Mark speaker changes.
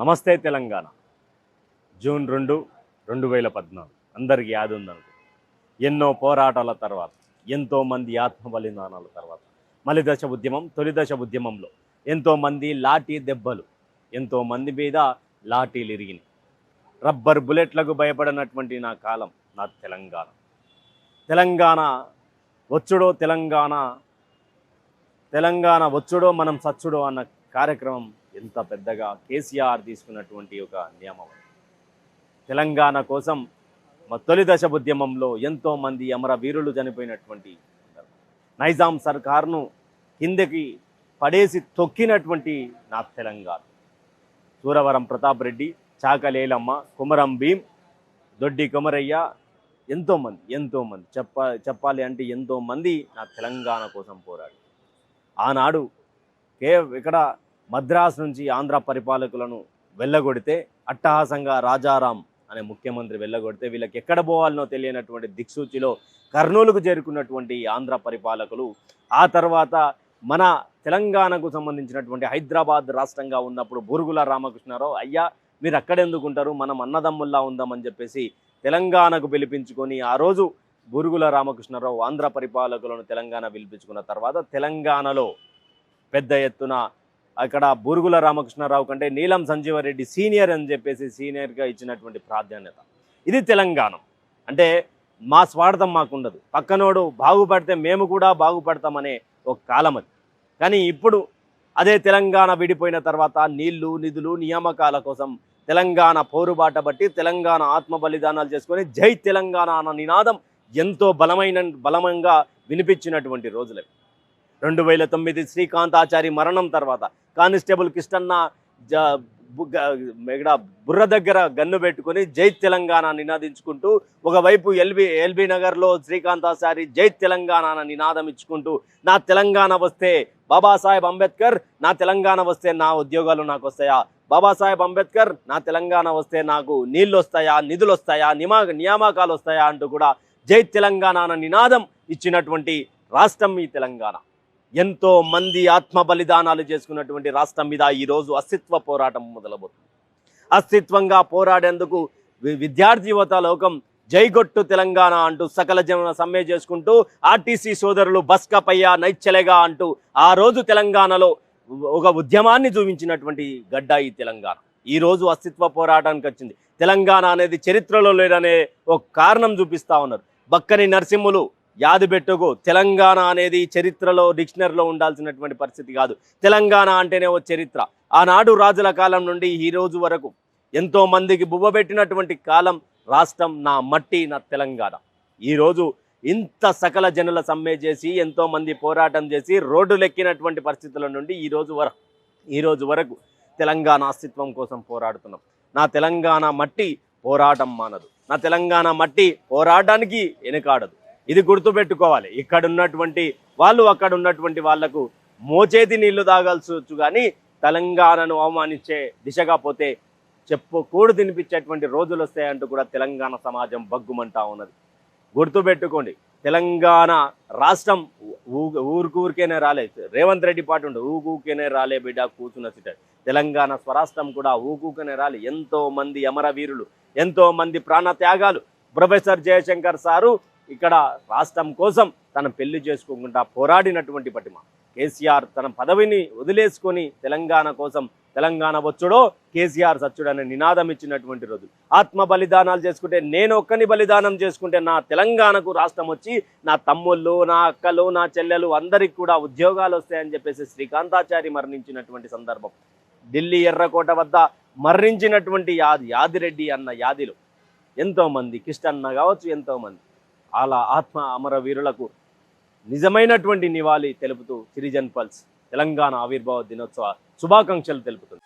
Speaker 1: నమస్తే తెలంగాణ. జూన్ 2, 2014 అందరికీ యాది ఉందనుకో. ఎన్నో పోరాటాల తర్వాత, ఎంతోమంది ఆత్మ బలిదానాల తర్వాత మలిదశ ఉద్యమం, తొలిదశ ఉద్యమంలో ఎంతోమంది లాఠీ దెబ్బలు, ఎంతోమంది మీద లాఠీలు ఇరిగినాయి. రబ్బర్ బుల్లెట్లకు భయపడినటువంటి నా కాలం నా తెలంగాణ. తెలంగాణ వచ్చుడో తెలంగాణ వచ్చుడో మనం సచ్చుడో అన్న కార్యక్రమం ఎంత పెద్దగా కేసీఆర్ తీసుకున్నటువంటి ఒక నియమం. తెలంగాణ కోసం తొలి దశ ఉద్యమంలో ఎంతోమంది అమరవీరులు చనిపోయినటువంటి నైజాం సర్కార్ను కిందకి పడేసి తొక్కినటువంటి నా తెలంగాణ. సూరవరం ప్రతాప్ రెడ్డి, చాకలేలమ్మ, కుమరం భీం, దొడ్డి కొమరయ్య, ఎంతోమంది చెప్పాలి అంటే ఎంతోమంది నా తెలంగాణ కోసం పోరాడు. ఆనాడు ఇక్కడ మద్రాసు నుంచి ఆంధ్ర పరిపాలకులను వెళ్ళగొడితే, అట్టహాసంగా రాజారాం అనే ముఖ్యమంత్రి వెళ్ళగొడితే, వీళ్ళకి ఎక్కడ పోవాలనో తెలియనటువంటి దిక్సూచిలో కర్నూలుకు చేరుకున్నటువంటి ఆంధ్ర పరిపాలకులు ఆ తర్వాత మన తెలంగాణకు సంబంధించినటువంటి హైదరాబాద్ రాష్ట్రంగా ఉన్నప్పుడు బూరుగుల రామకృష్ణారావు, అయ్యా మీరు అక్కడెందుకుంటారు, మనం అన్నదమ్ముల్లా ఉందామని చెప్పేసి తెలంగాణకు పిలిపించుకొని ఆ రోజు బూరుగుల రామకృష్ణారావు ఆంధ్ర పరిపాలకులను తెలంగాణ పిలిపించుకున్న తర్వాత తెలంగాణలో పెద్ద ఎత్తున అక్కడ బూరుగుల రామకృష్ణారావు కంటే నీలం సంజీవరెడ్డి సీనియర్ అని చెప్పేసి సీనియర్గా ఇచ్చినటువంటి ప్రాధాన్యత. ఇది తెలంగాణ అంటే మా స్వార్థం మాకుండదు, పక్కనోడు బాగుపడితే మేము కూడా బాగుపడతామనే ఒక కాలం అది. కానీ ఇప్పుడు అదే తెలంగాణ విడిపోయిన తర్వాత నీళ్లు, నిధులు, నియామకాల కోసం తెలంగాణ పోరుబాట బట్టి తెలంగాణ ఆత్మ బలిదానాలు చేసుకొని జై తెలంగాణ అన్న నినాదం ఎంతో బలమంగా వినిపించినటువంటి రోజులవి. 2009 శ్రీకాంతాచారి మరణం తర్వాత కానిస్టేబుల్ కిష్టన్న బుర్ర దగ్గర గన్ను పెట్టుకొని జై తెలంగాణ నినాదించుకుంటూ, ఒకవైపు ఎల్బీ నగర్లో శ్రీకాంతాచారి జై తెలంగాణ అన్న నినాదం ఇచ్చుకుంటూ, నా తెలంగాణ వస్తే బాబాసాహెబ్ అంబేద్కర్, నా తెలంగాణ వస్తే నా ఉద్యోగాలు నాకు వస్తాయా, బాబాసాహెబ్ అంబేద్కర్, నా తెలంగాణ వస్తే నాకు నీళ్ళు వస్తాయా, నిధులు వస్తాయా, నియామకాలు వస్తాయా అంటూ కూడా జై తెలంగాణ అన్న నినాదం ఇచ్చినటువంటి రాష్ట్రం ఈ తెలంగాణ. ఎంతో మంది ఆత్మ బలిదానాలు చేసుకున్నటువంటి రాష్ట్రం మీద ఈరోజు అస్తిత్వ పోరాటం మొదలవుతుంది. అస్తిత్వంగా పోరాడేందుకు విద్యార్థి యువత లోకం జైగొట్టు తెలంగాణ అంటూ సకల జన సమ్మె చేసుకుంటూ, ఆర్టీసీ సోదరులు బస్కపయ్య నైచ్చలేగా అంటూ ఆ రోజు తెలంగాణలో ఒక ఉద్యమాన్ని చూపించినటువంటి గడ్డ ఈ తెలంగాణ. ఈరోజు అస్తిత్వ పోరాటానికి వచ్చింది. తెలంగాణ అనేది చరిత్రలో లేదనే ఒక కారణం చూపిస్తూ ఉన్నారు. బక్కని నరసింహులు యాదిబెట్టుకు తెలంగాణ అనేది చరిత్రలో డిక్షనరీలో ఉండాల్సినటువంటి పరిస్థితి కాదు. తెలంగాణ అంటేనే ఓ చరిత్ర. ఆనాడు రాజుల కాలం నుండి ఈ రోజు వరకు ఎంతో మందికి బువ్వబెట్టినటువంటి కాలం రాష్ట్రం నా మట్టి నా తెలంగాణ. ఈరోజు ఇంత సకల జనుల సమ్మె చేసి ఎంతోమంది పోరాటం చేసి రోడ్డులెక్కినటువంటి పరిస్థితుల నుండి ఈ రోజు వరకు తెలంగాణ అస్తిత్వం కోసం పోరాడుతున్నాం. నా తెలంగాణ మట్టి పోరాటం మానదు, నా తెలంగాణ మట్టి పోరాటానికి వెనుకాడదు. ఇది గుర్తుపెట్టుకోవాలి. ఇక్కడ ఉన్నటువంటి వాళ్ళు అక్కడ ఉన్నటువంటి వాళ్లకు మోచేతి నీళ్లు తాగాల్సొచ్చు, కానీ తెలంగాణను అవమానించే దిశగా పోతే కూడు తినిపించేటువంటి రోజులు వస్తాయంటూ కూడా తెలంగాణ సమాజం బగ్గుమంటా ఉన్నది. గుర్తుపెట్టుకోండి, తెలంగాణ రాష్ట్రం ఊరికేనే రాలే. రేవంత్ రెడ్డి పాటు ఉండు, ఊరికేనే రాలే బిడ్డ కూర్చున్న సిట. తెలంగాణ స్వరాష్ట్రం కూడా ఊరికేనే రాలే. ఎంతో మంది అమరవీరులు, ఎంతో మంది ప్రాణ త్యాగాలు. ప్రొఫెసర్ జయశంకర్ సారు ఇక్కడ రాష్ట్రం కోసం తన పెళ్లి చేసుకోకుండా పోరాడినటువంటి పటిమ. కేసీఆర్ తన పదవిని వదిలేసుకొని తెలంగాణ కోసం తెలంగాణ వచ్చుడో కేసీఆర్ సచ్చుడు అనే నినాదం ఇచ్చినటువంటి రోజు. ఆత్మ బలిదానాలు చేసుకుంటే, నేను ఒక్కని బలిదానం చేసుకుంటే నా తెలంగాణకు రాష్ట్రం వచ్చి నా తమ్ముళ్ళు, నా అక్కలు, నా చెల్లెలు అందరికి కూడా ఉద్యోగాలు వస్తాయని చెప్పేసి శ్రీకాంతాచారి మరణించినటువంటి సందర్భం. ఢిల్లీ ఎర్రకోట వద్ద మరణించినటువంటి యాదిరెడ్డి అన్న యాదిలో ఎంతోమంది, కిష్టన్న కావచ్చు, ఎంతోమంది అలా ఆత్మ అమరవీరులకు నిజమైనటువంటి నివాళి తెలుపుతూ సిరిజన్ పల్స్ తెలంగాణ ఆవిర్భావ దినోత్సవ శుభాకాంక్షలు తెలుపుతుంది.